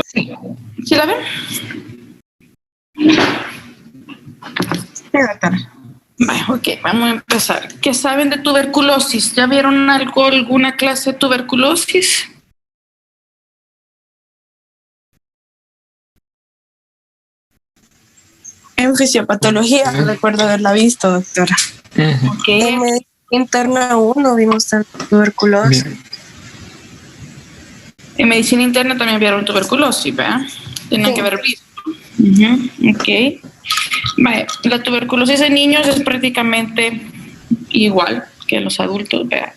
Sí. ¿Sí la ven? Sí, doctora. Vale, ok, vamos a empezar. ¿Qué saben de tuberculosis? ¿Ya vieron alguna clase de tuberculosis? En fisiopatología recuerdo haberla visto, doctora. Okay. En medicina interna 1 vimos tuberculosis. Bien. En medicina interna también vieron tuberculosis, ¿verdad? Tienen Sí. que haber visto. Ok. Vale, la tuberculosis en niños es prácticamente igual que en los adultos, ¿verdad?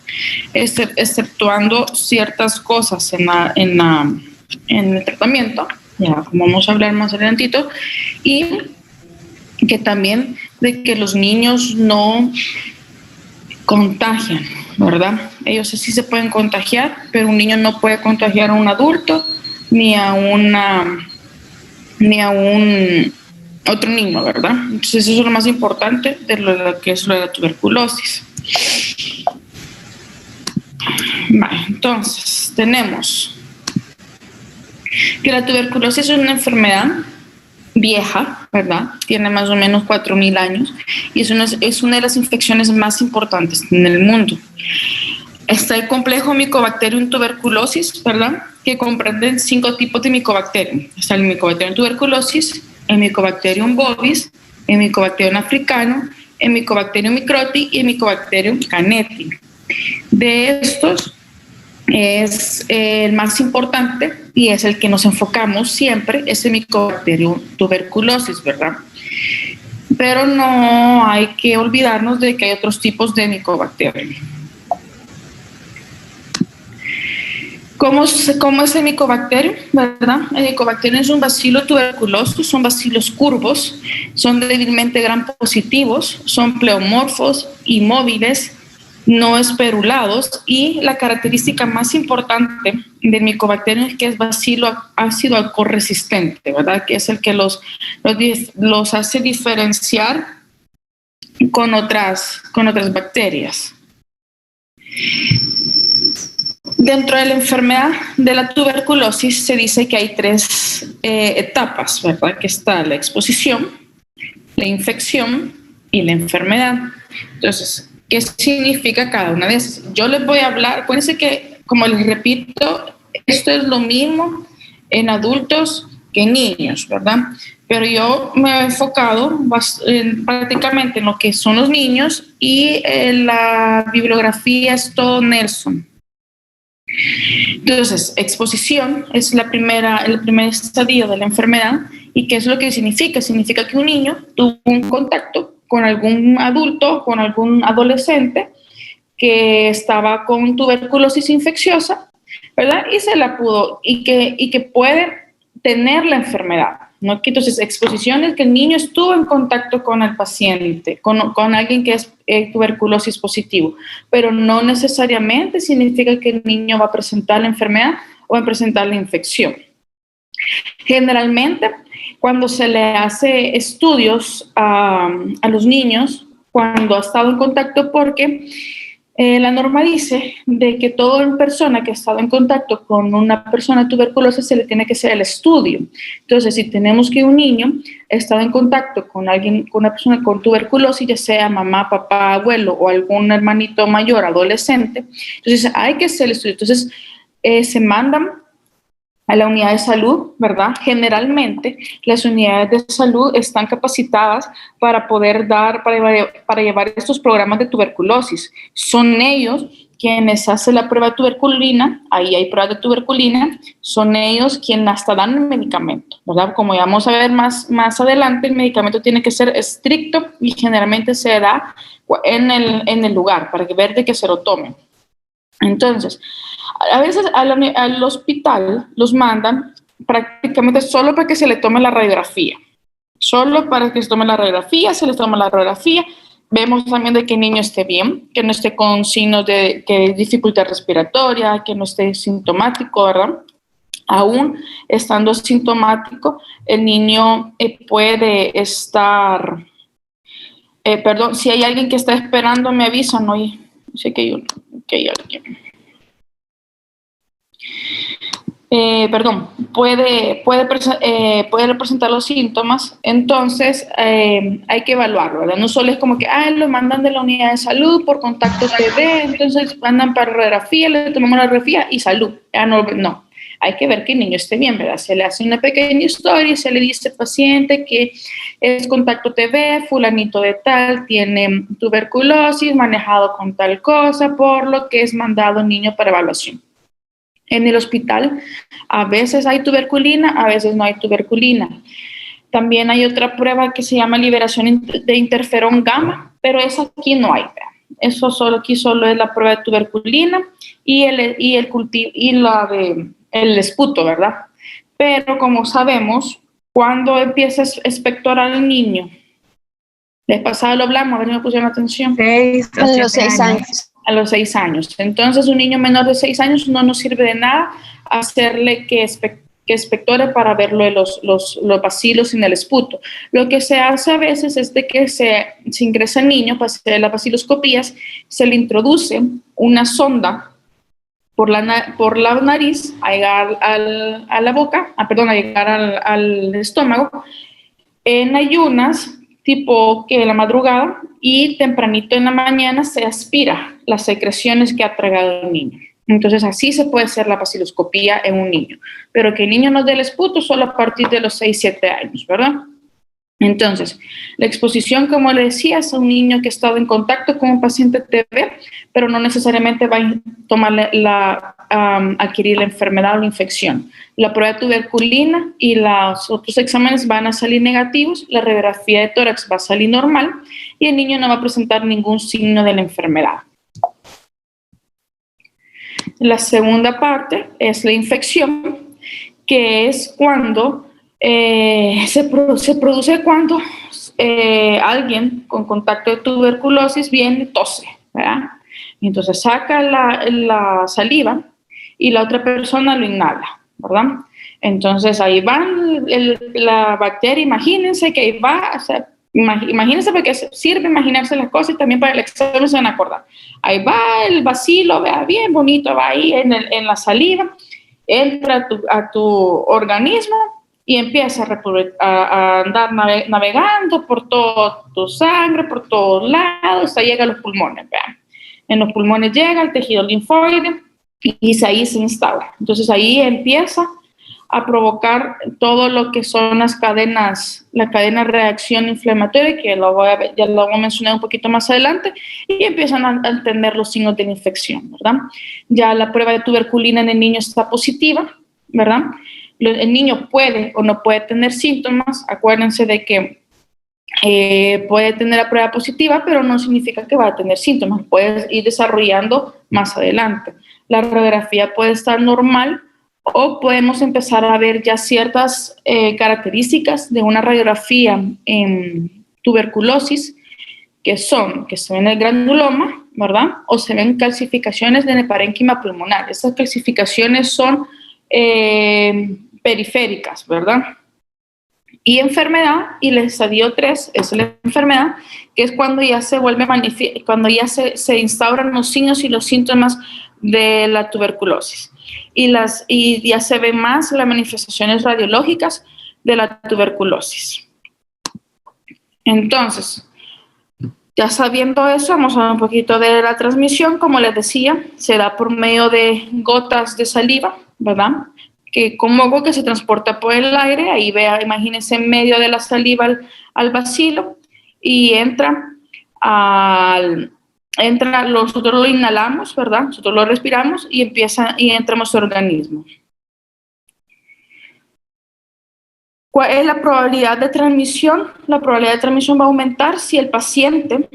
Exceptuando ciertas cosas en el tratamiento, ya como vamos a hablar más adelantito, y que también de que los niños no contagian, ¿verdad? Ellos sí se pueden contagiar, pero un niño no puede contagiar a un adulto ni a un otro niño, ¿verdad? Entonces eso es lo más importante de lo que es lo de la tuberculosis. Vale, entonces tenemos que la tuberculosis es una enfermedad vieja, ¿verdad? Tiene más o menos 4.000 años y es una de las infecciones más importantes en el mundo. Está el complejo Mycobacterium tuberculosis, ¿verdad? Que comprenden 5 tipos de Mycobacterium. Está el Mycobacterium tuberculosis, el Mycobacterium bovis, el Mycobacterium africano, el Mycobacterium microti y el Mycobacterium caneti. De estos es el más importante y es el que nos enfocamos siempre, es el Mycobacterium tuberculosis, ¿verdad? Pero no hay que olvidarnos de que hay otros tipos de Mycobacterium. ¿Cómo es el Mycobacterium, verdad? El Mycobacterium es un bacilo tuberculoso, son bacilos curvos, son débilmente gram positivos, son pleomorfos, inmóviles, no esperulados, y la característica más importante del Mycobacterium es que es bacilo ácido alcohol resistente, ¿verdad? Que es el que los hace diferenciar con otras bacterias. Dentro de la enfermedad de la tuberculosis se dice que hay 3 etapas, ¿verdad? Que está la exposición, la infección y la enfermedad. Entonces, ¿qué significa cada una de esas? Yo les voy a hablar, acuérdense que, como les repito, esto es lo mismo en adultos que en niños, ¿verdad? Pero yo me he enfocado prácticamente en lo que son los niños y la bibliografía es todo Nelson. Entonces, exposición es el primer estadio de la enfermedad. ¿Y qué es lo que significa? Significa que un niño tuvo un contacto con algún adulto, con algún adolescente que estaba con tuberculosis infecciosa, ¿verdad? Y se la pudo, y que puede tener la enfermedad, ¿no? Entonces, exposición es que el niño estuvo en contacto con el paciente, con alguien que es tuberculosis positivo, pero no necesariamente significa que el niño va a presentar la enfermedad o va a presentar la infección. Generalmente, cuando se le hace estudios a los niños, cuando ha estado en contacto, porque la norma dice de que toda persona que ha estado en contacto con una persona tuberculosa se le tiene que hacer el estudio. Entonces, si tenemos que un niño ha estado en contacto con alguien, con una persona con tuberculosis, ya sea mamá, papá, abuelo o algún hermanito mayor, adolescente, entonces hay que hacer el estudio. Entonces, se mandan a la unidad de salud, ¿verdad? Generalmente las unidades de salud están capacitadas para poder para llevar estos programas de tuberculosis. Son ellos quienes hacen la prueba de tuberculina, ahí hay pruebas de tuberculina, son ellos quienes hasta dan el medicamento, ¿verdad? Como ya vamos a ver más adelante, el medicamento tiene que ser estricto y generalmente se da en el lugar para ver de que se lo tomen. Entonces, a veces al hospital los mandan prácticamente solo para que se le tome la radiografía. Solo para que se tome la radiografía, se les toma la radiografía. Vemos también de que el niño esté bien, que no esté con signos de dificultad respiratoria, que no esté sintomático, ¿verdad? Aún estando sintomático, el niño puede estar... perdón, si hay alguien que está esperando, me avisan, ¿no? Sé que hay alguien. Perdón, puede representar los síntomas, entonces hay que evaluarlo, ¿verdad? No solo es como que, lo mandan de la unidad de salud por contacto TV, entonces mandan para radiografía, le tomamos la radiografía y salud. No, hay que ver que el niño esté bien, ¿verdad? Se le hace una pequeña historia, se le dice al paciente que es contacto TV, fulanito de tal, tiene tuberculosis, manejado con tal cosa, por lo que es mandado niño para evaluación. En el hospital a veces hay tuberculina, a veces no hay tuberculina. También hay otra prueba que se llama liberación de interferón gamma, pero esa aquí no hay. Eso aquí solo es la prueba de tuberculina y el esputo, ¿verdad? Pero como sabemos, cuando empieza a expectorar al niño, les pasado lo hablamos, a ver si me pusieron atención. A los 6 años. A los 6 años. Entonces, un niño menor de 6 años no nos sirve de nada hacerle que expectore para ver los bacilos en el esputo. Lo que se hace a veces es de que se ingresa el niño para hacer las baciloscopías, se le introduce una sonda por la nariz a llegar a la boca, a llegar al estómago, en ayunas, tipo que en la madrugada, y tempranito en la mañana se aspira las secreciones que ha tragado el niño. Entonces, así se puede hacer la baciloscopía en un niño. Pero que el niño no dé el esputo solo a partir de los 6, 7 años, ¿verdad? Entonces, la exposición, como le decía, es a un niño que ha estado en contacto con un paciente TB, pero no necesariamente va a adquirir la enfermedad o la infección. La prueba de tuberculina y los otros exámenes van a salir negativos, la radiografía de tórax va a salir normal y el niño no va a presentar ningún signo de la enfermedad. La segunda parte es la infección, que es cuando se produce cuando alguien con contacto de tuberculosis viene y tose, ¿verdad? Y entonces saca la saliva y la otra persona lo inhala, ¿verdad? Entonces ahí va la bacteria, imagínense que ahí va, o sea, imagínense porque sirve imaginarse las cosas y también para el examen se van a acordar. Ahí va el bacilo, vea, bien bonito, va ahí en la saliva, entra a tu organismo y empieza a andar navegando por toda tu sangre, por todos lados, hasta llega a los pulmones, vean. En los pulmones llega el tejido linfoide y ahí se instala. Entonces ahí empieza a provocar todo lo que son la cadena de reacción inflamatoria, que ya lo voy a mencionar un poquito más adelante, y empiezan a tener los signos de la infección, ¿verdad? Ya la prueba de tuberculina en el niño está positiva, ¿verdad? El niño puede o no puede tener síntomas. Acuérdense de que puede tener la prueba positiva, pero no significa que va a tener síntomas. Puede ir desarrollando más adelante. La radiografía puede estar normal o podemos empezar a ver ya ciertas características de una radiografía en tuberculosis, que se ven el granuloma, ¿verdad? O se ven calcificaciones del parénquima pulmonar. Estas calcificaciones son periféricas, ¿verdad? Y enfermedad, y el estadio 3 es la enfermedad, que es cuando ya se vuelve cuando ya se instauran los signos y los síntomas de la tuberculosis. Y ya se ven más las manifestaciones radiológicas de la tuberculosis. Entonces, ya sabiendo eso, vamos a hablar un poquito de la transmisión. Como les decía, se da por medio de gotas de saliva, ¿verdad? Que como algo que se transporta por el aire, ahí vea, imagínense en medio de la saliva al bacilo y nosotros lo inhalamos, ¿verdad? Nosotros lo respiramos y entra a nuestro organismo. ¿Cuál es la probabilidad de transmisión? La probabilidad de transmisión va a aumentar si el paciente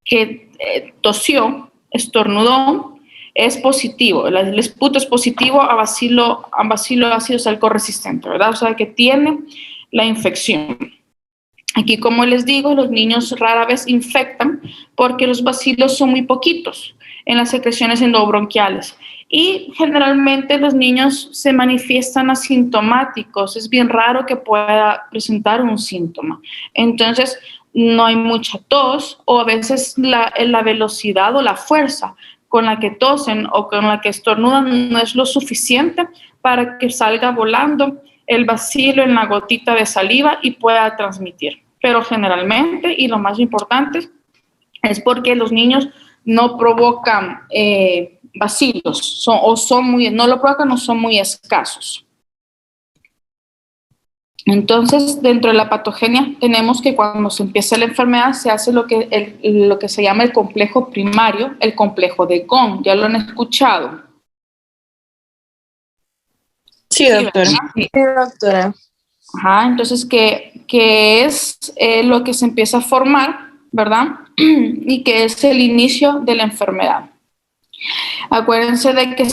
que tosió, estornudó, es positivo. El esputo es positivo a bacilo ácido salco-resistente, ¿verdad? O sea, que tiene la infección. Aquí, como les digo, los niños rara vez infectan porque los bacilos son muy poquitos en las secreciones endobronquiales. Y generalmente los niños se manifiestan asintomáticos. Es bien raro que pueda presentar un síntoma. Entonces, no hay mucha tos o a veces la velocidad o la fuerza con la que tosen o con la que estornudan no es lo suficiente para que salga volando el bacilo en la gotita de saliva y pueda transmitir. Pero generalmente, y lo más importante, es porque los niños no provocan bacilos, no lo provocan o son muy escasos. Entonces, dentro de la patogenia tenemos que cuando se empieza la enfermedad se hace lo que se llama el complejo primario, el complejo de Ghon. ¿Ya lo han escuchado? Sí, doctora. Sí, doctora. Ajá, entonces, que es lo que se empieza a formar, ¿verdad? Y que es el inicio de la enfermedad. Acuérdense de que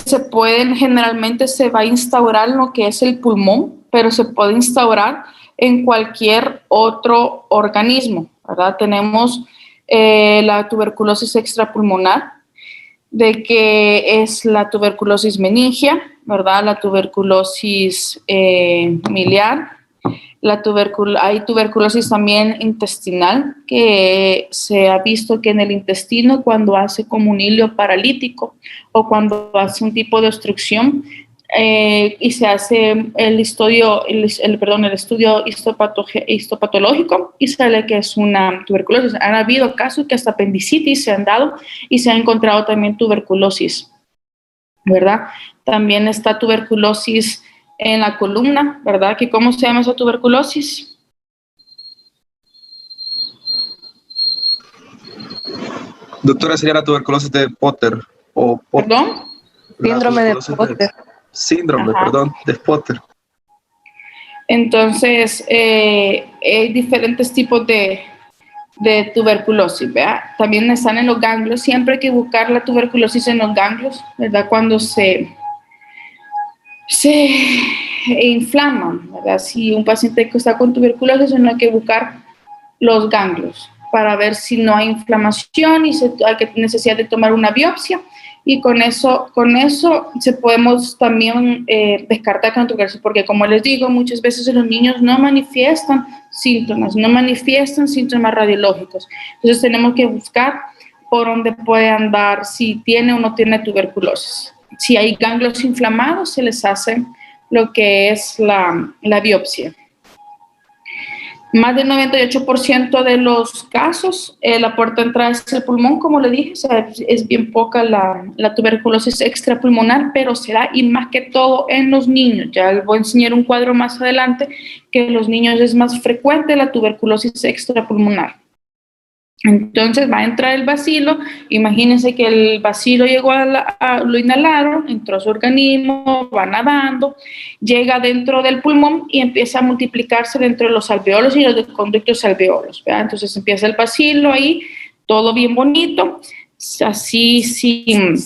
generalmente se va a instaurar lo que es el pulmón, pero se puede instaurar en cualquier otro organismo, ¿verdad? Tenemos la tuberculosis extrapulmonar, de que es la tuberculosis meningia, ¿verdad? La tuberculosis miliar. Hay tuberculosis también intestinal, que se ha visto que en el intestino, cuando hace como un hilo paralítico o cuando hace un tipo de obstrucción y se hace el estudio histopatológico y sale que es una tuberculosis. Han habido casos que hasta apendicitis se han dado y se ha encontrado también tuberculosis, ¿verdad? También está tuberculosis en la columna, ¿verdad? ¿Cómo se llama esa tuberculosis? Doctora, sería la tuberculosis de Potter. ¿Perdón? Síndrome de Potter. Síndrome, Ajá. perdón, de Potter. Entonces, hay diferentes tipos de tuberculosis, ¿verdad? También están en los ganglios. Siempre hay que buscar la tuberculosis en los ganglios, ¿verdad? Cuando se inflaman, ¿verdad? Si un paciente que está con tuberculosis, no hay que buscar los ganglios para ver si no hay inflamación y hay necesidad de tomar una biopsia y con eso se podemos también descartar con tuberculosis, porque como les digo, muchas veces los niños no manifiestan síntomas radiológicos. Entonces tenemos que buscar por dónde puede andar, si tiene o no tiene tuberculosis. Si hay ganglios inflamados, se les hace lo que es la biopsia. Más del 98% de los casos, la puerta de entrada es el pulmón, como le dije, o sea, es bien poca la tuberculosis extrapulmonar, pero se da y más que todo en los niños. Ya les voy a enseñar un cuadro más adelante que en los niños es más frecuente la tuberculosis extrapulmonar. Entonces va a entrar el bacilo, imagínense que el bacilo llegó lo inhalaron, entró a su organismo, va nadando, llega dentro del pulmón y empieza a multiplicarse dentro de los alveolos y los conductos alveolos, ¿verdad? Entonces empieza el bacilo ahí, todo bien bonito, así sin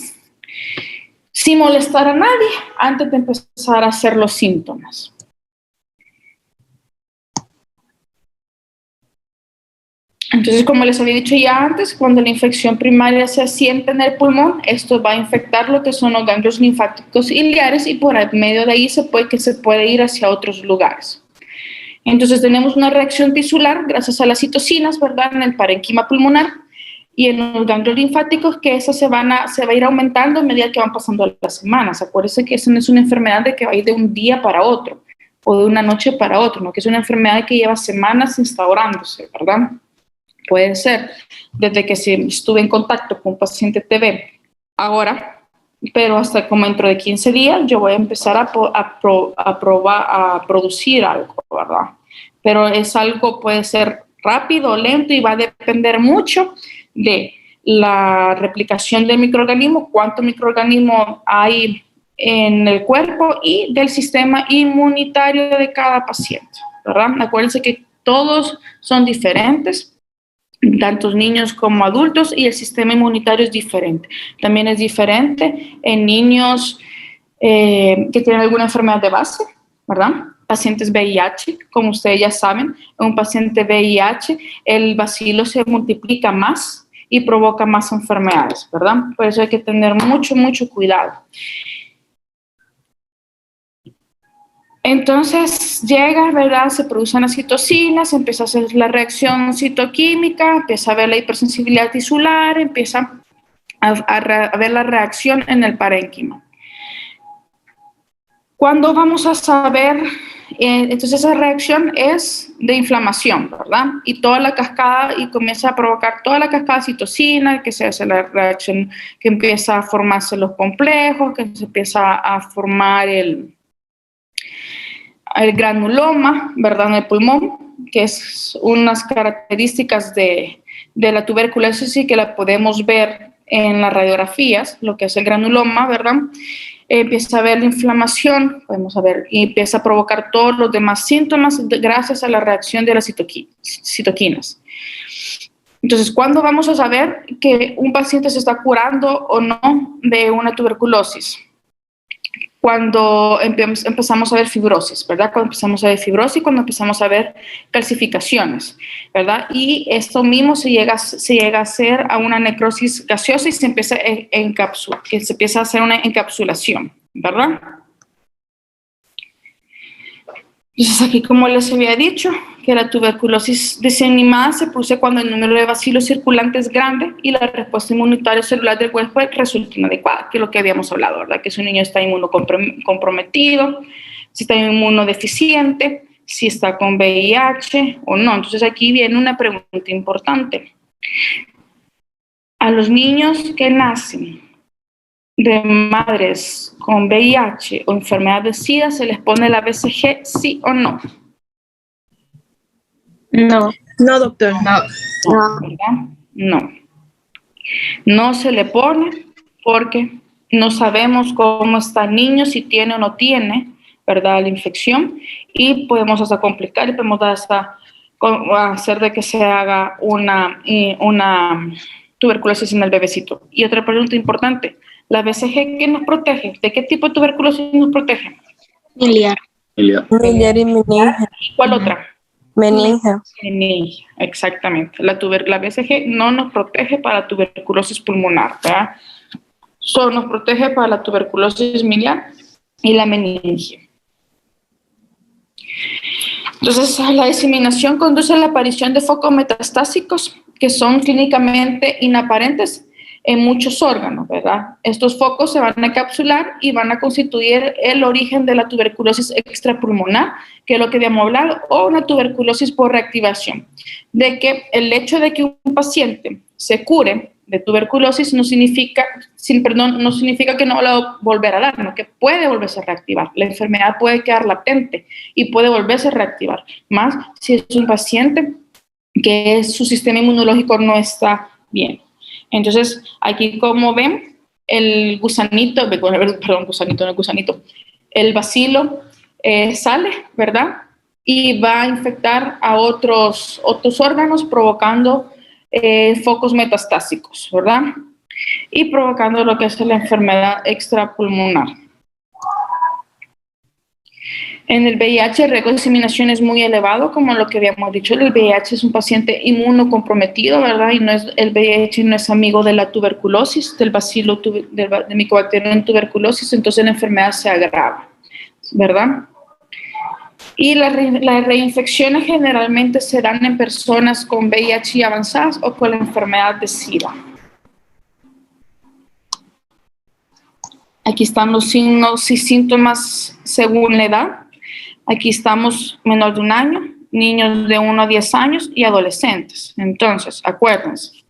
molestar a nadie antes de empezar a hacer los síntomas. Entonces, como les había dicho ya antes, cuando la infección primaria se asienta en el pulmón, esto va a infectar lo que son los ganglios linfáticos iliares y por medio de ahí se puede ir hacia otros lugares. Entonces, tenemos una reacción tisular gracias a las citocinas, ¿verdad?, en el parénquima pulmonar y en los ganglios linfáticos, que esas se va a ir aumentando a medida que van pasando las semanas. Acuérdense que esa no es una enfermedad de que va a ir de un día para otro o de una noche para otro, ¿no? Que es una enfermedad que lleva semanas instaurándose, ¿verdad? Puede ser desde que estuve en contacto con un paciente TB ahora, pero hasta como dentro de 15 días yo voy a empezar a producir algo, ¿verdad? Pero es algo, puede ser rápido o lento y va a depender mucho de la replicación del microorganismo, cuánto microorganismo hay en el cuerpo y del sistema inmunitario de cada paciente, ¿verdad? Acuérdense que todos son diferentes, tantos niños como adultos, y el sistema inmunitario es diferente. También es diferente en niños que tienen alguna enfermedad de base, ¿verdad? Pacientes VIH, como ustedes ya saben, en un paciente VIH el bacilo se multiplica más y provoca más enfermedades, ¿verdad? Por eso hay que tener mucho, mucho cuidado. Entonces llega, ¿verdad? Se producen las citocinas, empieza a hacer la reacción citoquímica, empieza a ver la hipersensibilidad tisular, empieza a ver la reacción en el parénquima. ¿Cuándo vamos a saber? Entonces esa reacción es de inflamación, ¿verdad? Y toda la cascada, y comienza a provocar toda la cascada de citocina, que se hace la reacción, que empieza a formarse los complejos, que se empieza a formar el granuloma, ¿verdad? En el pulmón, que es unas características de la tuberculosis y que la podemos ver en las radiografías, lo que es el granuloma, ¿verdad? Empieza a haber la inflamación, podemos ver, y empieza a provocar todos los demás síntomas gracias a la reacción de las citoquinas. Entonces, ¿cuándo vamos a saber que un paciente se está curando o no de una tuberculosis? Cuando empezamos a ver fibrosis, ¿verdad? Cuando empezamos a ver fibrosis, cuando empezamos a ver calcificaciones, ¿verdad? Y esto mismo se llega a hacer a una necrosis gaseosa y se empieza a hacer una encapsulación, ¿verdad? Entonces aquí, como les había dicho, que la tuberculosis diseminada se produce cuando el número de bacilos circulantes es grande y la respuesta inmunitaria celular del cuerpo resulta inadecuada, que es lo que habíamos hablado, ¿verdad? Que si un niño está inmunocomprometido, si está inmunodeficiente, si está con VIH o no. Entonces aquí viene una pregunta importante. A los niños que nacen de madres con VIH o enfermedad de SIDA, ¿se les pone la BCG, sí o no? No. No, doctor. No, ¿verdad? No. No se le pone porque no sabemos cómo está el niño, si tiene o no tiene, ¿verdad?, la infección, y podemos hasta complicar y podemos hasta hacer de que se haga una tuberculosis en el bebecito. Y otra pregunta importante, ¿la BCG qué nos protege? ¿De qué tipo de tuberculosis nos protege? Miliar. Miliar y meninge. ¿Cuál otra? Meninge. Meninge, exactamente. La BCG no nos protege para la tuberculosis pulmonar, ¿verdad? Solo nos protege para la tuberculosis miliar y la meninge. Entonces, la diseminación conduce a la aparición de focos metastásicos que son clínicamente inaparentes en muchos órganos, ¿verdad? Estos focos se van a encapsular y van a constituir el origen de la tuberculosis extrapulmonar, que es lo que habíamos hablado, o una tuberculosis por reactivación. De que el hecho de que un paciente se cure de tuberculosis no significa que no va a volver a dar, sino que puede volverse a reactivar. La enfermedad puede quedar latente y puede volverse a reactivar, más si es un paciente que su sistema inmunológico no está bien. Entonces, aquí como ven, el gusanito, el bacilo sale, ¿verdad? Y va a infectar a otros órganos provocando focos metastásicos, ¿verdad? Y provocando lo que es la enfermedad extrapulmonar. En el VIH el riesgo de diseminación es muy elevado, como lo que habíamos dicho. El VIH es un paciente inmunocomprometido, ¿verdad? Y el VIH no es amigo de la tuberculosis, del bacilo, del Mycobacterium tuberculosis, entonces la enfermedad se agrava, ¿verdad? Y las reinfecciones generalmente se dan en personas con VIH avanzadas o con la enfermedad de SIDA. Aquí están los signos y síntomas según la edad. Aquí estamos menor de 1 año, niños de 1 a 10 años y adolescentes. Entonces, acuérdense,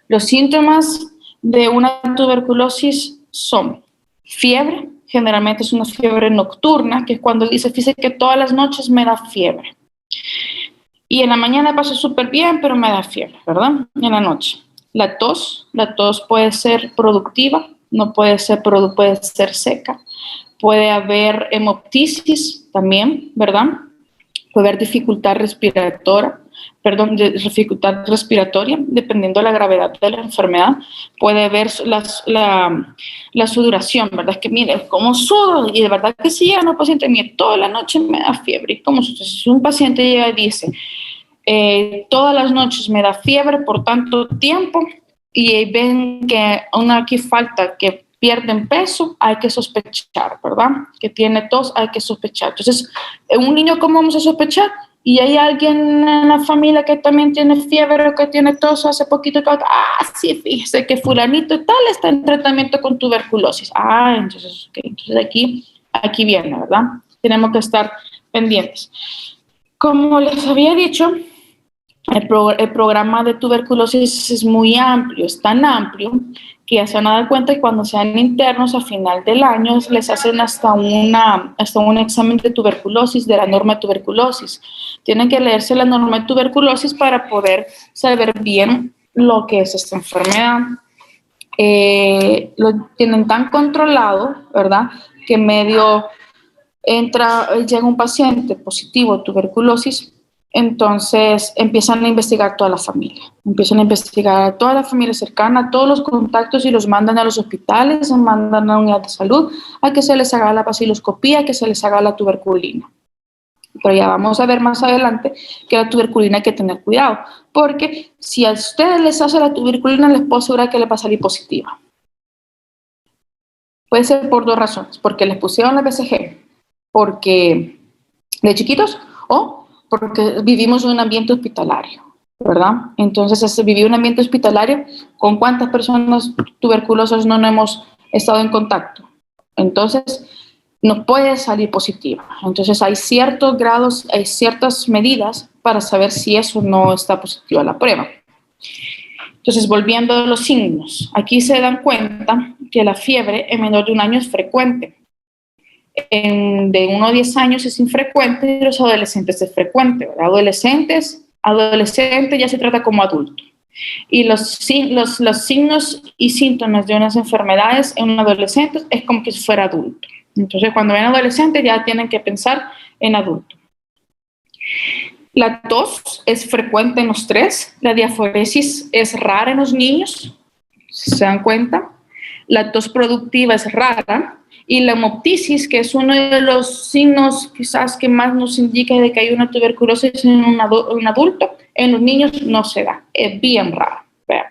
los síntomas de una tuberculosis son fiebre, generalmente es una fiebre nocturna, que es cuando dice, fíjese que todas las noches me da fiebre. Y en la mañana pasa súper bien, pero me da fiebre, ¿verdad? En la noche. La tos puede ser productiva, no puede ser, puede ser seca. Puede haber hemoptisis también, ¿verdad? Puede haber dificultad respiratoria, dependiendo de la gravedad de la enfermedad. Puede haber la sudoración, ¿verdad? Es que mire, como sudo, y de verdad que si llega un paciente, mire, toda la noche me da fiebre. Si un paciente llega y dice, todas las noches me da fiebre por tanto tiempo, y ven que aquí falta que pierden peso, hay que sospechar, ¿verdad? Que tiene tos, hay que sospechar. Entonces, en un niño, ¿cómo vamos a sospechar? y hay alguien en la familia que también tiene fiebre o que tiene tos hace poquito, sí, fíjese que fulanito y tal está en tratamiento con tuberculosis. Entonces, okay, entonces aquí viene, ¿verdad? Tenemos que estar pendientes. Como les había dicho, el programa de tuberculosis es muy amplio, es tan amplio que ya se van a dar cuenta que cuando sean internos a final del año les hacen hasta un examen de tuberculosis, de la norma de tuberculosis. Tienen que leerse la norma de tuberculosis para poder saber bien lo que es esta enfermedad. Lo tienen tan controlado, ¿verdad? Que llega un paciente positivo de tuberculosis, entonces empiezan a investigar toda la familia, empiezan a investigar a toda la familia cercana, a todos los contactos y los mandan a los hospitales, se mandan a unidad de salud a que se les haga la baciloscopía, que se les haga la tuberculina. Pero ya vamos a ver más adelante que la tuberculina hay que tener cuidado, porque si a ustedes les hace la tuberculina, les puedo asegurar que les va a salir positiva. Puede ser por 2 razones, porque les pusieron la BCG, porque de chiquitos o porque vivimos en un ambiente hospitalario, ¿verdad? Entonces, vivir en un ambiente hospitalario, ¿con cuántas personas tuberculosas no hemos estado en contacto? Entonces, no puede salir positiva. Entonces, hay ciertos grados, hay ciertas medidas para saber si eso no está positivo a la prueba. Entonces, volviendo a los signos, aquí se dan cuenta que la fiebre en menor de 1 año es frecuente. De 1 a 10 años es infrecuente y los adolescentes es frecuente, ¿verdad? Adolescente ya se trata como adulto. Y los signos y síntomas de unas enfermedades en un adolescente es como que si fuera adulto. Entonces, cuando ven adolescente ya tienen que pensar en adulto. La tos es frecuente en los 3, la diaforesis es rara en los niños, ¿se dan cuenta? La tos productiva es rara. Y la hemoptisis, que es uno de los signos quizás que más nos indica de que hay una tuberculosis en un adulto, en los niños no se da, es bien raro. Vean.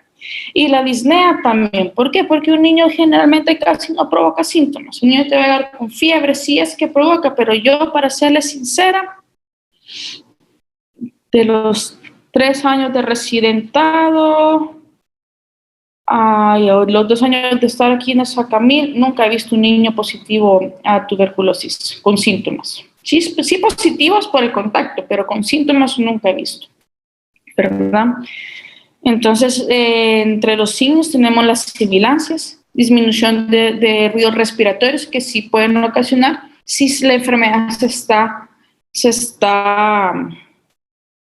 Y la disnea también, ¿por qué? Porque un niño generalmente casi no provoca síntomas. Un niño te va a dar con fiebre, sí es que provoca, pero yo, para serles sincera, de los 3 años de residentado, los 2 años de estar aquí en Sacamil, nunca he visto un niño positivo a tuberculosis con síntomas. Sí positivos por el contacto, pero con síntomas nunca he visto, ¿verdad? Entonces, entre los signos tenemos las sibilancias, disminución de ruidos respiratorios que sí pueden ocasionar si la enfermedad se está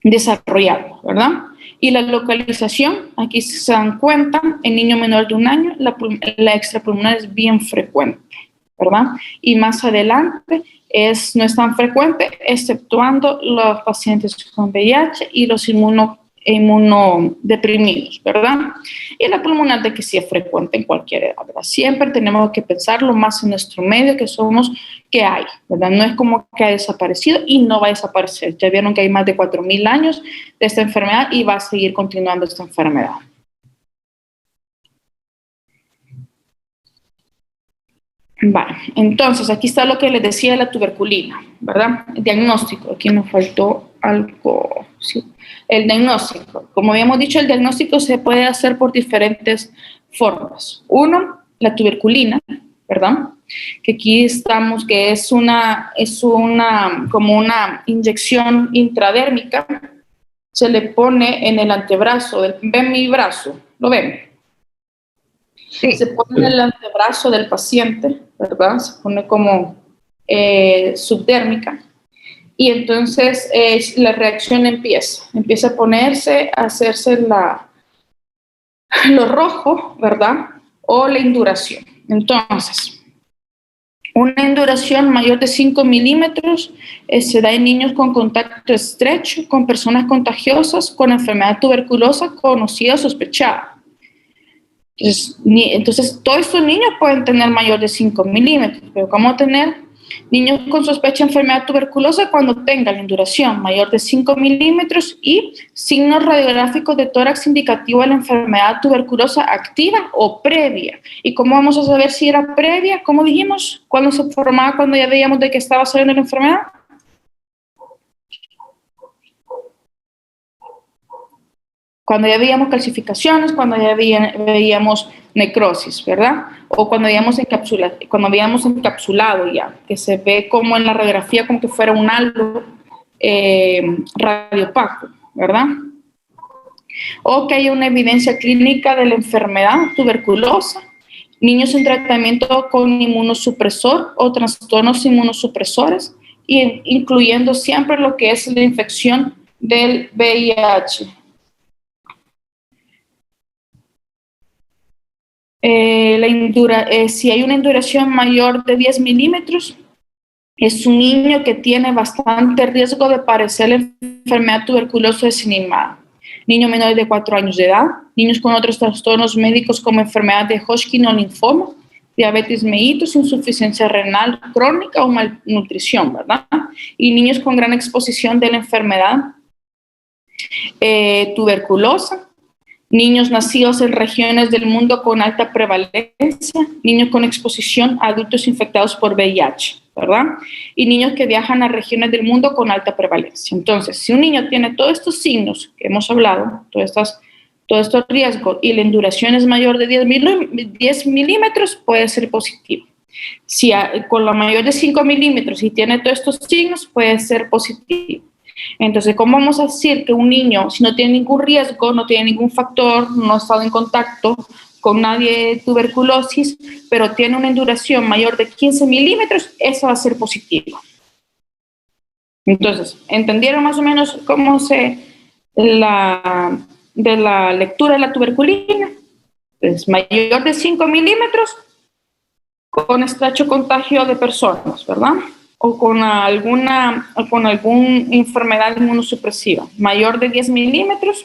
desarrollando, ¿verdad? Y la localización, aquí se dan cuenta, en niño menor de 1 año, la extrapulmonar es bien frecuente, ¿verdad? Y más adelante no es tan frecuente, exceptuando los pacientes con VIH y los inmunodeprimidos, ¿verdad? Y la pulmonar de que sí es frecuente en cualquier edad, ¿verdad? Siempre tenemos que pensarlo más en nuestro medio que hay, ¿verdad? No es como que ha desaparecido y no va a desaparecer. Ya vieron que hay más de 4.000 años de esta enfermedad y va a seguir continuando esta enfermedad. Vale, entonces aquí está lo que les decía de la tuberculina, ¿verdad? El diagnóstico, aquí nos faltó algo, sí. El diagnóstico, como habíamos dicho, el diagnóstico se puede hacer por diferentes formas. 1, la tuberculina, ¿verdad? Que aquí estamos, que es como una inyección intradérmica, se le pone en el antebrazo, ¿ven mi brazo? ¿Lo ven? Sí. Se pone en el antebrazo del paciente, ¿verdad? Se pone como subdérmica. Y entonces la reacción empieza a ponerse, a hacerse lo rojo, ¿verdad? O la induración. Entonces, una induración mayor de 5 milímetros se da en niños con contacto estrecho, con personas contagiosas, con enfermedad tuberculosa conocida o sospechada. Entonces, todos estos niños pueden tener mayor de 5 milímetros, pero ¿cómo tener niños con sospecha de enfermedad tuberculosa cuando tengan la induración mayor de 5 milímetros y signos radiográficos de tórax indicativo de la enfermedad tuberculosa activa o previa? ¿Y cómo vamos a saber si era previa? ¿Cómo dijimos? ¿Cuándo se formaba? ¿Cuando ya veíamos de que estaba saliendo la enfermedad? Cuando ya veíamos calcificaciones, cuando ya veíamos necrosis, ¿verdad? O cuando veíamos encapsulado ya, que se ve como en la radiografía como que fuera un halo radiopaco, ¿verdad? O que haya una evidencia clínica de la enfermedad tuberculosa, niños en tratamiento con inmunosupresor o trastornos inmunosupresores, incluyendo siempre lo que es la infección del VIH. Si hay una induración mayor de 10 milímetros, es un niño que tiene bastante riesgo de padecer la enfermedad tuberculosa desinhibida. Niños menores de 4 años de edad, niños con otros trastornos médicos como enfermedad de Hodgkin o linfoma, diabetes mellitus, insuficiencia renal crónica o malnutrición, ¿verdad? Y niños con gran exposición de la enfermedad tuberculosa, niños nacidos en regiones del mundo con alta prevalencia, niños con exposición a adultos infectados por VIH, ¿verdad? Y niños que viajan a regiones del mundo con alta prevalencia. Entonces, si un niño tiene todos estos signos que hemos hablado, todos estos riesgos y la induración es mayor de 10 milímetros, puede ser positivo. Si con la mayor de 5 milímetros y tiene todos estos signos, puede ser positivo. Entonces, ¿cómo vamos a decir que un niño, si no tiene ningún riesgo, no tiene ningún factor, no ha estado en contacto con nadie de tuberculosis, pero tiene una induración mayor de 15 milímetros, eso va a ser positivo? Entonces, ¿entendieron más o menos cómo de la lectura de la tuberculina? Es mayor de 5 milímetros con estrecho contagio de personas, ¿verdad? O con alguna enfermedad inmunosupresiva. Mayor de 10 milímetros,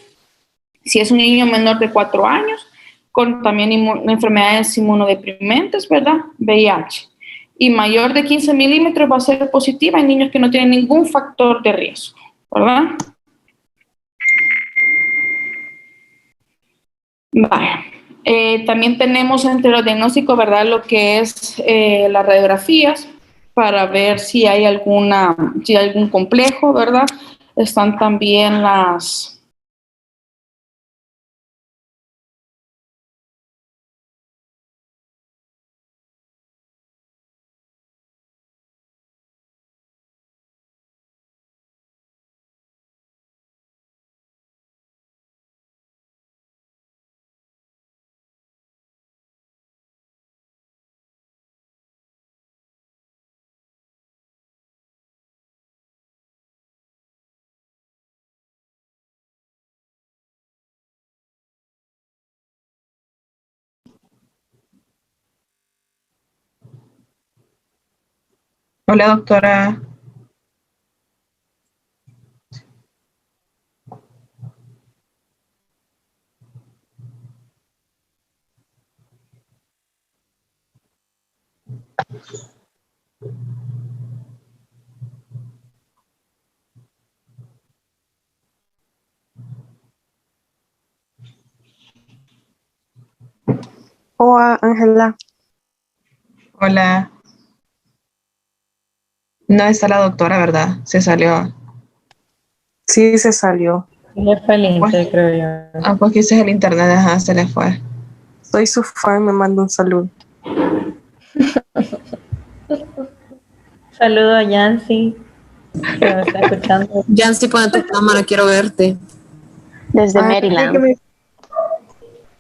si es un niño menor de 4 años, con también enfermedades inmunodeprimentes, ¿verdad? VIH. Y mayor de 15 milímetros va a ser positiva en niños que no tienen ningún factor de riesgo, ¿verdad? Vale. También tenemos entre los diagnósticos, ¿verdad? Lo que es las radiografías, para ver si hay algún complejo, ¿verdad? Están también las... Hola, doctora. Hola, Ángela. Hola. No está la doctora, ¿verdad? Se salió. Sí, se salió. Le fue el Inter, creo yo. Ah, pues quizás el internet, ajá, se le fue. Soy su fan, me manda un saludo. Saludo a Yancy, que me está escuchando. Yancy, pone tu cámara, quiero verte. Desde Maryland.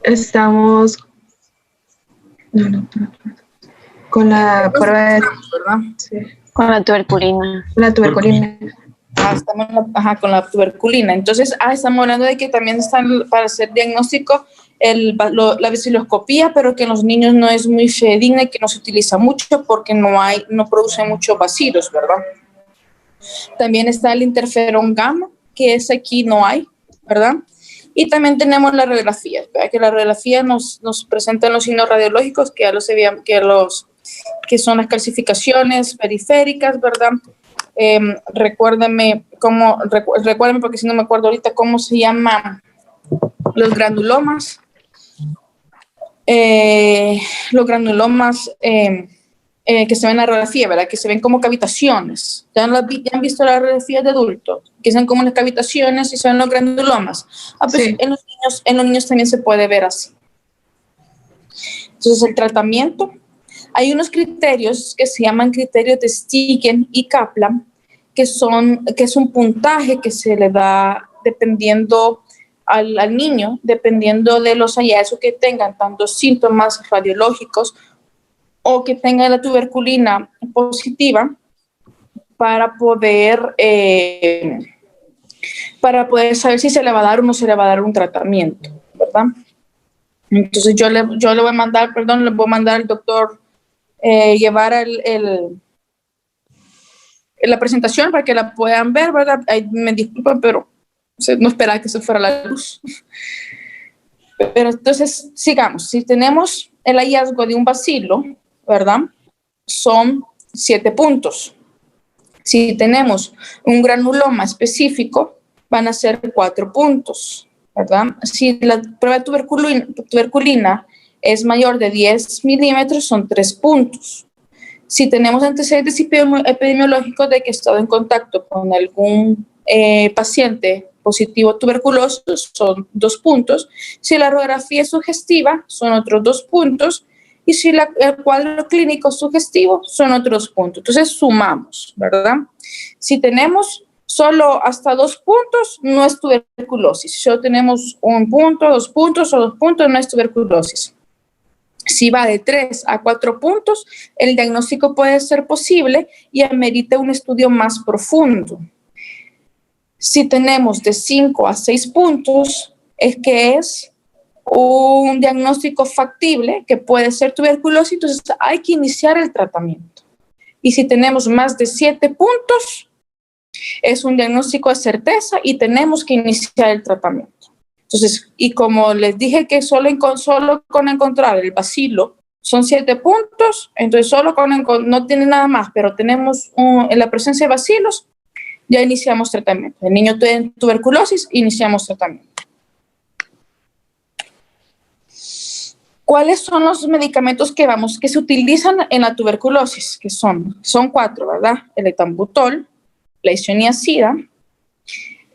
Estamos con la prueba de... ¿verdad? Sí. Con la tuberculina. La tuberculina. Estamos con la tuberculina. Entonces, estamos hablando de que también están para hacer diagnóstico la baciloscopía, pero que en los niños no es muy fidedigna y que no se utiliza mucho porque no produce muchos bacilos, ¿verdad? También está el interferón gamma, que ese aquí no hay, ¿verdad? Y también tenemos las radiografías, ¿verdad? Que la radiografía nos presentan los signos radiológicos, que ya los sabíamos, que son las calcificaciones periféricas, ¿verdad? Recuérdame porque si no me acuerdo ahorita cómo se llaman los granulomas. Los granulomas que se ven en la radiografía, ¿verdad? Que se ven como cavitaciones. ¿Ya han visto las radiografías de adultos? Que se ven como las cavitaciones y se ven los granulomas. Pues Sí. en los niños también se puede ver así. Entonces, el tratamiento, hay unos criterios que se llaman criterios de Stigen y Kaplan, que es un puntaje que se le da dependiendo al niño, dependiendo de los hallazgos que tengan, tanto síntomas radiológicos o que tenga la tuberculina positiva, para poder saber si se le va a dar o no se le va a dar un tratamiento, ¿verdad? Entonces yo le voy a mandar, le voy a mandar al doctor llevar la presentación para que la puedan ver, ¿verdad? Ay, me disculpan, pero no esperaba que se fuera la luz. Pero entonces, sigamos. Si tenemos el hallazgo de un bacilo, ¿verdad? Son 7 puntos. Si tenemos un granuloma específico, van a ser 4 puntos, ¿verdad? Si la prueba de tuberculina es mayor de 10 milímetros, son 3 puntos. Si tenemos antecedentes epidemiológicos de que he estado en contacto con algún paciente positivo tuberculoso, son 2 puntos. Si la radiografía es sugestiva, son otros 2 puntos. Y si el cuadro clínico sugestivo, son otros puntos. Entonces, sumamos, ¿verdad? Si tenemos solo hasta 2 puntos, no es tuberculosis. Si solo tenemos 1 punto, 2 puntos o 2 puntos, no es tuberculosis. Si va de 3 a 4 puntos, el diagnóstico puede ser posible y amerita un estudio más profundo. Si tenemos de 5 a 6 puntos, es que es un diagnóstico factible que puede ser tuberculosis, entonces hay que iniciar el tratamiento. Y si tenemos más de 7 puntos, es un diagnóstico de certeza y tenemos que iniciar el tratamiento. Entonces, y como les dije que solo con encontrar el bacilo son 7 puntos, entonces no tiene nada más, pero tenemos en la presencia de bacilos, ya iniciamos tratamiento. El niño tiene tuberculosis, iniciamos tratamiento. ¿Cuáles son los medicamentos que se utilizan en la tuberculosis? Que son 4, ¿verdad? El etambutol, la isoniazida,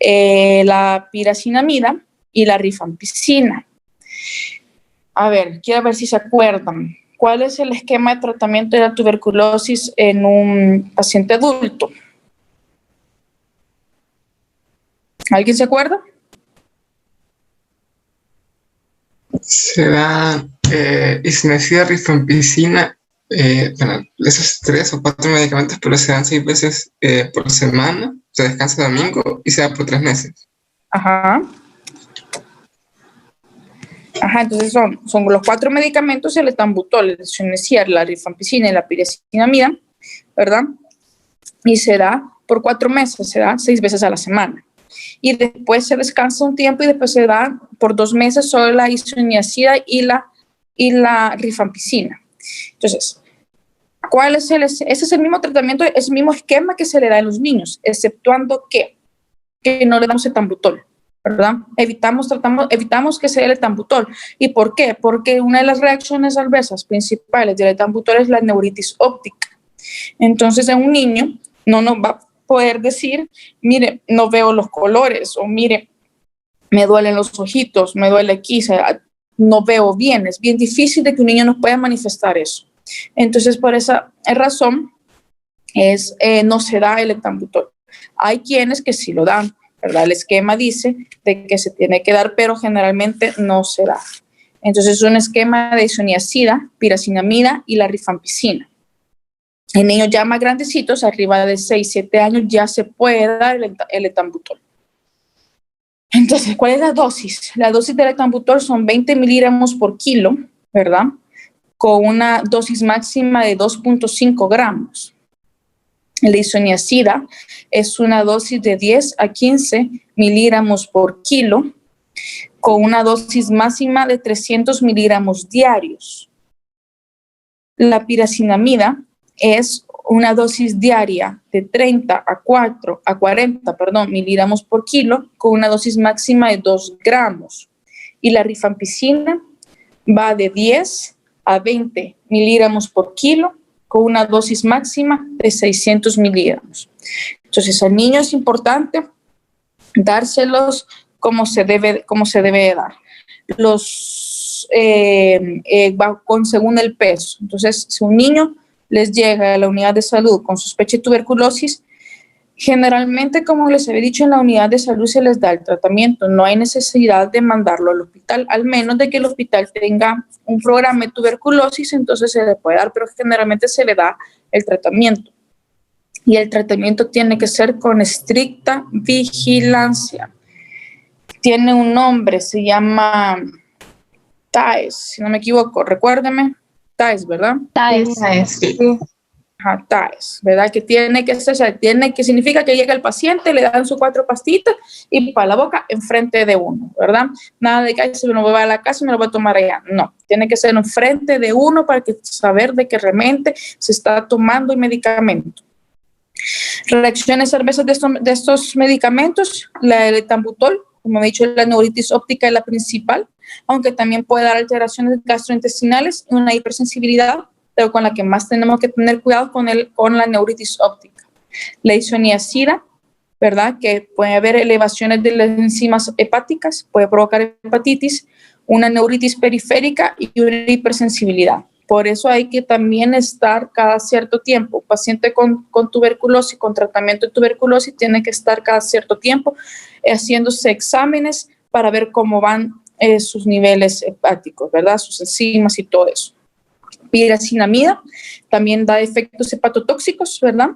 la piracinamida y la rifampicina. A ver, quiero ver si se acuerdan. ¿Cuál es el esquema de tratamiento de la tuberculosis en un paciente adulto? ¿Alguien se acuerda? Se da isoniazida, rifampicina, esos 3 o 4 medicamentos, pero se dan 6 veces por semana, se descansa domingo y se da por 3 meses. Ajá. Entonces son los 4 medicamentos, el etambutol, el isoniazida, la rifampicina y la piracinamida, ¿verdad? Y se da por 4 meses, se da 6 veces a la semana. Y después se descansa un tiempo y después se da por 2 meses solo la isoniazida y la rifampicina. Entonces, ese es el mismo tratamiento, es el mismo esquema que se le da a los niños, exceptuando que no le damos etambutol, ¿verdad? Evitamos que se dé el etambutol. ¿Y por qué? Porque una de las reacciones adversas principales del etambutol es la neuritis óptica. Entonces, en un niño no nos va a poder decir, mire, no veo los colores, o mire, me duelen los ojitos, me duele aquí, no veo bien. Es bien difícil de que un niño nos pueda manifestar eso. Entonces, por esa razón, no se da el etambutol. Hay quienes que sí lo dan, ¿verdad? El esquema dice de que se tiene que dar, pero generalmente no se da. Entonces, es un esquema de isoniazida, piracinamida y la rifampicina. En niños ya más grandecitos, arriba de 6, 7 años, ya se puede dar el etambutol. Entonces, ¿cuál es la dosis? La dosis del etambutol son 20 miligramos por kilo, ¿verdad? Con una dosis máxima de 2.5 gramos. La isoniazida es una dosis de 10 a 15 miligramos por kilo, con una dosis máxima de 300 miligramos diarios. La piracinamida es una dosis diaria de 30 a 40 miligramos por kilo, con una dosis máxima de 2 gramos. Y la rifampicina va de 10 a 20 miligramos por kilo, con una dosis máxima de 600 miligramos. Entonces, al niño es importante dárselos como se debe dar. Según el peso. Entonces, si un niño les llega a la unidad de salud con sospecha de tuberculosis, generalmente, como les había dicho, en la unidad de salud se les da el tratamiento. No hay necesidad de mandarlo al hospital, al menos de que el hospital tenga un programa de tuberculosis, entonces se le puede dar, pero generalmente se le da el tratamiento. Y el tratamiento tiene que ser con estricta vigilancia. Tiene un nombre, se llama TAES, si no me equivoco, recuérdeme. TAES, ¿verdad? TAES. Sí. TAES, ¿verdad? Que tiene que ser, significa que llega el paciente, le dan sus 4 pastitas y para la boca enfrente de uno, ¿verdad? Nada de que se me lo voy a la casa y me lo voy a tomar allá. No, tiene que ser enfrente de uno para que saber de que realmente se está tomando el medicamento. Reacciones adversas de estos medicamentos, el etambutol, como he dicho, la neuritis óptica es la principal, aunque también puede dar alteraciones gastrointestinales y una hipersensibilidad, pero con la que más tenemos que tener cuidado con la neuritis óptica. La isoniazida, ¿verdad? Que puede haber elevaciones de las enzimas hepáticas, puede provocar hepatitis, una neuritis periférica y una hipersensibilidad. Por eso hay que también estar cada cierto tiempo. Paciente con tuberculosis, con tratamiento de tuberculosis, tiene que estar cada cierto tiempo haciéndose exámenes para ver cómo van sus niveles hepáticos, ¿verdad? Sus enzimas y todo eso. Piracinamida también da efectos hepatotóxicos, ¿verdad?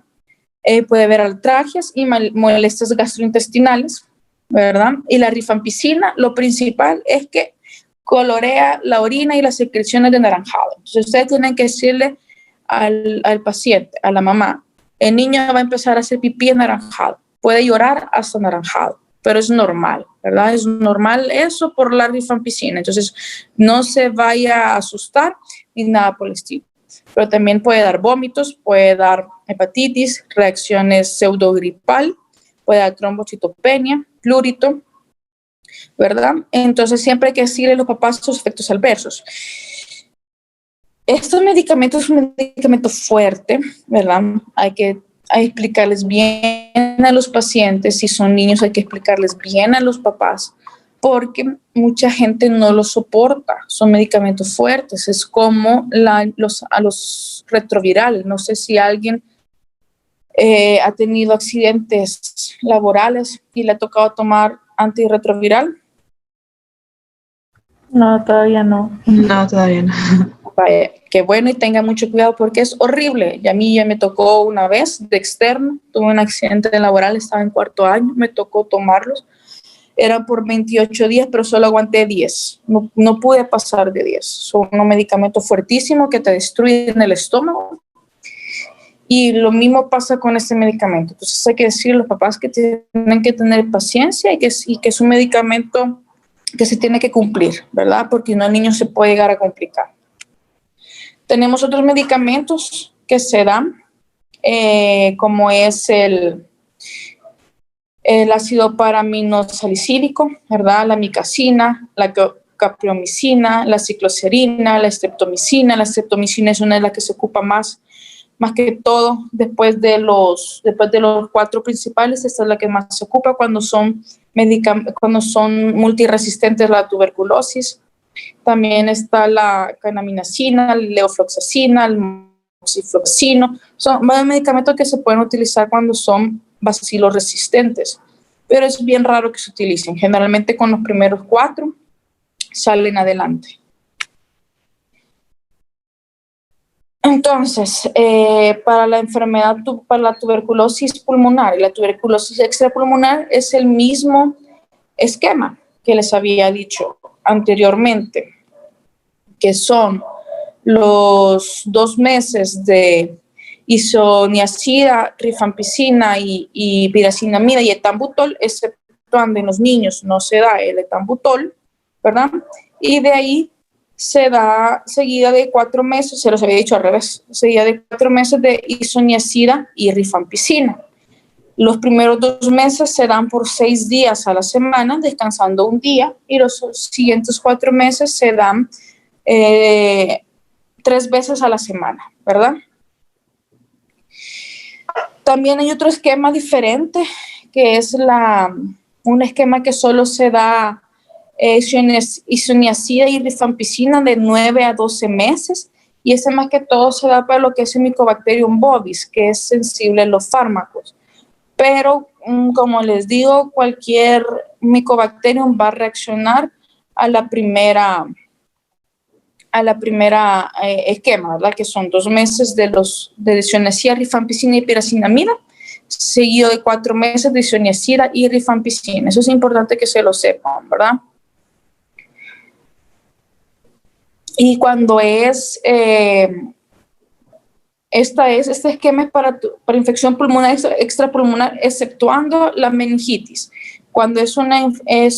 Puede haber artralgias y molestias gastrointestinales, ¿verdad? Y la rifampicina, lo principal es que colorea la orina y las secreciones de naranjado. Entonces, ustedes tienen que decirle al paciente, a la mamá, el niño va a empezar a hacer pipí anaranjado, puede llorar hasta anaranjado, pero es normal, ¿verdad? Es normal eso por la rifampicina. Entonces, no se vaya a asustar ni nada por el estilo. Pero también puede dar vómitos, puede dar hepatitis, reacciones pseudogripal, puede dar trombocitopenia, plurito, ¿verdad? Entonces, siempre hay que decirle a los papás sus efectos adversos. Estos medicamentos son un medicamento fuerte, ¿verdad? Hay que explicarles bien a los pacientes. Si son niños, hay que explicarles bien a los papás, porque mucha gente no lo soporta. Son medicamentos fuertes. Es como los retrovirales. No sé si alguien ha tenido accidentes laborales y le ha tocado tomar antirretroviral. No, todavía no. No, todavía no. Vaya, qué bueno, y tenga mucho cuidado porque es horrible. Y a mí ya me tocó una vez de externo, tuve un accidente laboral, estaba en 4º año, me tocó tomarlos. Eran por 28 días, pero solo aguanté 10. No pude pasar de 10. Son unos medicamentos fuertísimos que te destruyen el estómago. Y lo mismo pasa con este medicamento. Entonces hay que decirle a los papás que tienen que tener paciencia y que es un medicamento que se tiene que cumplir, ¿verdad? Porque no, el niño se puede llegar a complicar. Tenemos otros medicamentos que se dan, como es el ácido paraminosalicílico, ¿verdad? La micacina, la capreomicina, la cicloserina, la streptomicina. La streptomicina es una de las que se ocupa más que todo después de los 4 principales. Esta es la que más se ocupa cuando son multiresistentes a la tuberculosis. También está la canaminacina, la leofloxacina, el moxifloxacino. Son medicamentos que se pueden utilizar cuando son bacilos resistentes, pero es bien raro que se utilicen. Generalmente con los primeros 4 salen adelante. Entonces, para la enfermedad, para la tuberculosis pulmonar y la tuberculosis extrapulmonar es el mismo esquema que les había dicho anteriormente, que son los 2 meses de isoniazida, rifampicina y piracinamida y etambutol, exceptuando en los niños no se da el etambutol, ¿verdad? Y de ahí se da seguida de 4 meses, se los había dicho al revés, seguida de 4 meses de isoniazida y rifampicina. Los primeros 2 meses se dan por 6 días a la semana, descansando un día, y los siguientes 4 meses se dan 3 veces a la semana, ¿verdad? También hay otro esquema diferente, que es un esquema que solo se da isoniazida y rifampicina de 9 a 12 meses, y ese más que todo se da para lo que es el Mycobacterium bovis, que es sensible a los fármacos. Pero, como les digo, cualquier Mycobacterium va a reaccionar a la primera esquema, ¿verdad? Que son 2 meses de isoniazida, rifampicina y piracinamida, seguido de 4 meses de isoniazida y rifampicina. Eso es importante que se lo sepan, ¿verdad? Y cuando este esquema es para infección pulmonar extrapulmonar, exceptuando la meningitis. Cuando es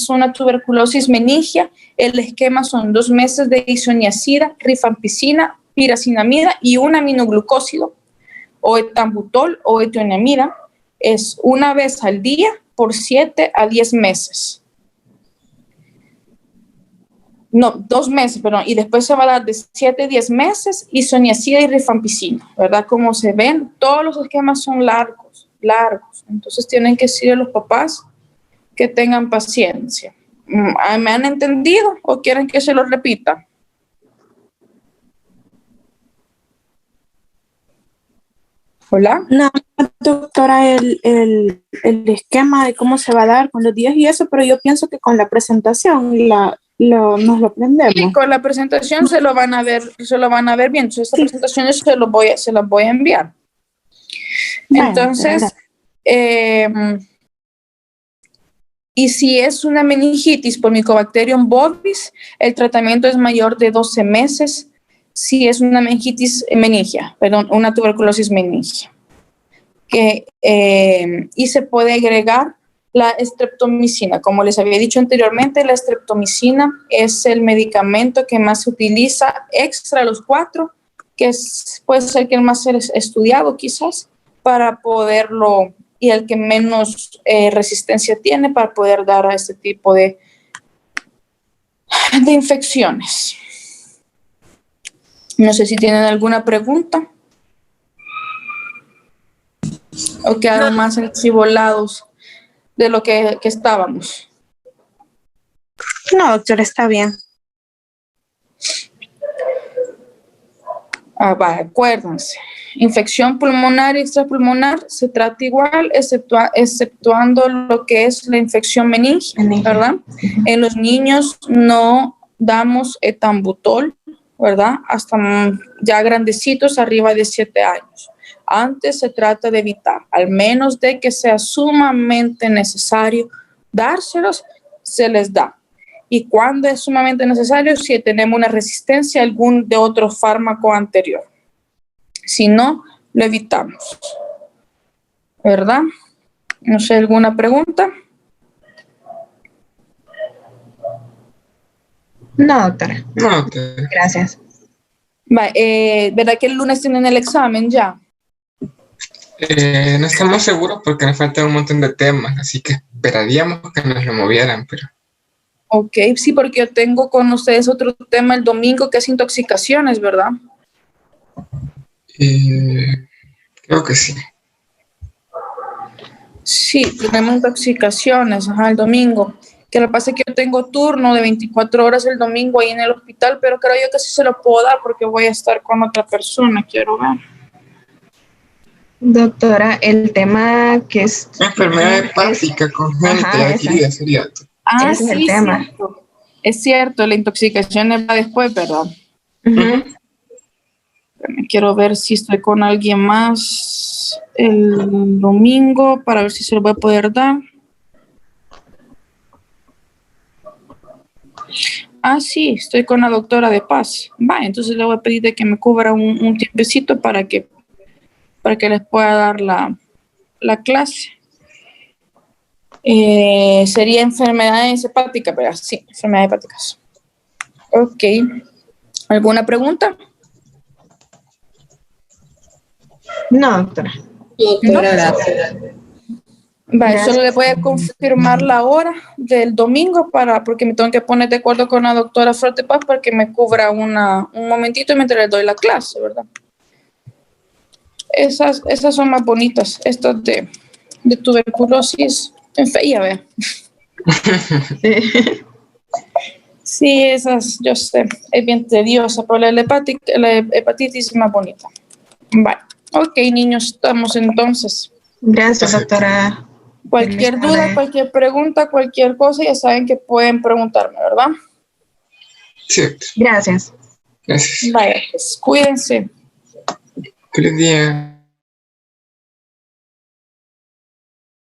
una tuberculosis meningia, el esquema son 2 meses de isoniazida, rifampicina, piracinamida y un aminoglucósido, o etambutol o etionnamida. Es una vez al día por 7 a 10 meses. No, 2 meses, perdón, y después se va a dar de 7 a 10 meses isoniazida y rifampicina, ¿verdad? Como se ven, todos los esquemas son largos, entonces tienen que decirle a los papás que tengan paciencia. ¿Me han entendido o quieren que se lo repita? ¿Hola? No, doctora, el esquema de cómo se va a dar con los días y eso, pero yo pienso que con la presentación nos lo aprendemos. Y con la presentación se lo van a ver bien. Entonces, esta presentación se las voy a enviar. Bueno, entonces, y si es una meningitis por Mycobacterium bovis, el tratamiento es mayor de 12 meses. Si es una una tuberculosis meningia. Y se puede agregar la streptomicina. Como les había dicho anteriormente, la streptomicina es el medicamento que más se utiliza extra a los 4, que puede ser que el más estudiado quizás, para poderlo, y el que menos resistencia tiene para poder dar a este tipo de infecciones. No sé si tienen alguna pregunta. ¿O quedaron más archivolados de lo que estábamos? No, doctora, está bien. Acuérdense. Infección pulmonar y extrapulmonar se trata igual, exceptuando lo que es la infección meningia, ¿verdad? En los niños no damos etambutol, ¿verdad? Hasta ya grandecitos, arriba de 7 años. Antes se trata de evitar, al menos de que sea sumamente necesario dárselos, se les da. Y cuando es sumamente necesario, si tenemos una resistencia a algún de otro fármaco anterior. Si no, lo evitamos. ¿Verdad? No sé, ¿alguna pregunta? No, doctora. No, doctora. Gracias. ¿Verdad que el lunes tienen el examen ya? No estamos seguros porque nos falta un montón de temas, así que esperaríamos que nos lo movieran, pero... Ok, sí, porque yo tengo con ustedes otro tema el domingo que es intoxicaciones, ¿verdad? Creo que sí. Sí, tenemos intoxicaciones, el domingo. Que lo que pasa es que yo tengo turno de 24 horas el domingo ahí en el hospital, pero creo yo que sí se lo puedo dar porque voy a estar con otra persona, quiero ver. Doctora, el tema que es... Enfermedad hepática congénita adquirida sería... Ese es el tema. Cierto. Es cierto, la intoxicación va después, ¿verdad? Quiero ver si estoy con alguien más el domingo para ver si se lo voy a poder dar. Sí, estoy con la doctora de Paz. Entonces le voy a pedir de que me cubra un tiempecito para que les pueda dar la clase. Sería enfermedades hepáticas, ¿verdad? Sí, enfermedades hepáticas. Ok. ¿Alguna pregunta? No, doctora. Doctora, gracias. Solo le voy a confirmar la hora del domingo porque me tengo que poner de acuerdo con la doctora Flor de Paz para que me cubra un momentito mientras le doy la clase, ¿verdad? esas son más bonitas. Estas de tuberculosis en fea, ve. Sí, esas, yo sé, es bien tediosa, pero la hepatitis es más bonita. Vale. Ok, niños, estamos entonces. Gracias, doctora. Cualquier duda, cualquier pregunta, cualquier cosa, ya saben que pueden preguntarme, ¿verdad? Sí. Gracias. Gracias. Vaya, pues, cuídense. Feliz día.